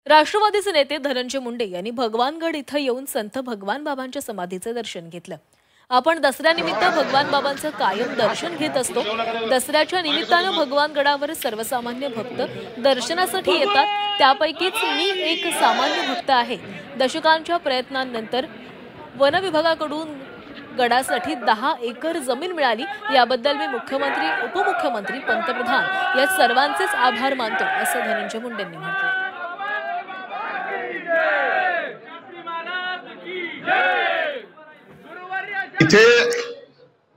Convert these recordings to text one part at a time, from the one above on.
राष्ट्रवादीचे नेते धनंजय मुंडे यांनी भगवानगड इथं येऊन संत भगवान बाबांच्या समाधीचे दर्शन घेतलं। आपण दसऱ्यानिमित्त भगवान बाबांचं कायम दर्शन घेत असतो। दसऱ्याच्या निमित्तानं भगवानगडावर सर्वसामान्य भक्त दर्शनासाठी येतात। त्यापैकीच मी एक सामान्य भक्त आहे। दशकांच्या प्रयत्नांनंतर वन विभागाकडून गडासाठी 10 एकर जमीन मिळाली। याबद्दल मी मुख्यमंत्री, उपमुख्यमंत्री, पंतप्रधान या सर्वांचेच आभार मानतो, असं धनंजय मुंडेंनी म्हटलं। इथे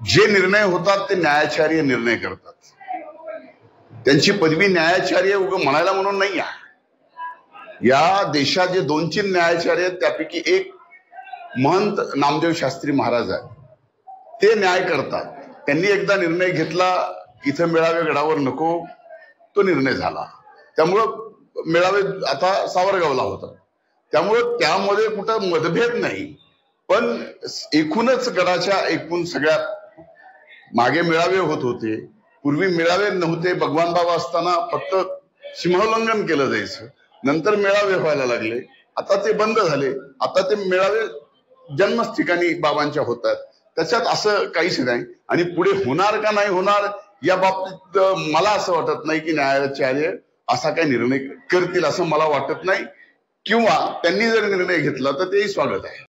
जे निर्णय होतात ते न्यायाचार्य निर्णय करतात। त्यांची पदवी न्यायाचार्य उगा म्हणायला म्हणून नाही आहे। या देशात जे 2-3 न्यायाचार्य आहेत त्यापैकी एक महंत नामदेव शास्त्री महाराज आहेत, ते न्याय करतात। त्यांनी एकदा निर्णय घेतला, इथं मेळावे गडावर नको, तो निर्णय झाला। त्यामुळं मेळावे आता सावरगावला होतात, त्यामुळं त्यामध्ये कुठं मतभेद नाही। पण एकूणच गडाच्या एकूण सगळ्यात मागे मेळावे होत होते, पूर्वी मेळावे नव्हते। भगवान बाबा असताना फक्त सीमोल्लंघन केलं जायचं, नंतर मेळावे व्हायला लागले, आता ते बंद झाले। आता ते मेळावे जन्मच ठिकाणी बाबांच्या होतात, त्याच्यात असं काहीच नाही। आणि पुढे होणार का नाही होणार या बाबतीत मला असं वाटत नाही की न्यायाचार्य असा काही निर्णय करतील, असं मला वाटत नाही। किंवा त्यांनी जर निर्णय घेतला तर तेही स्वागत आहे।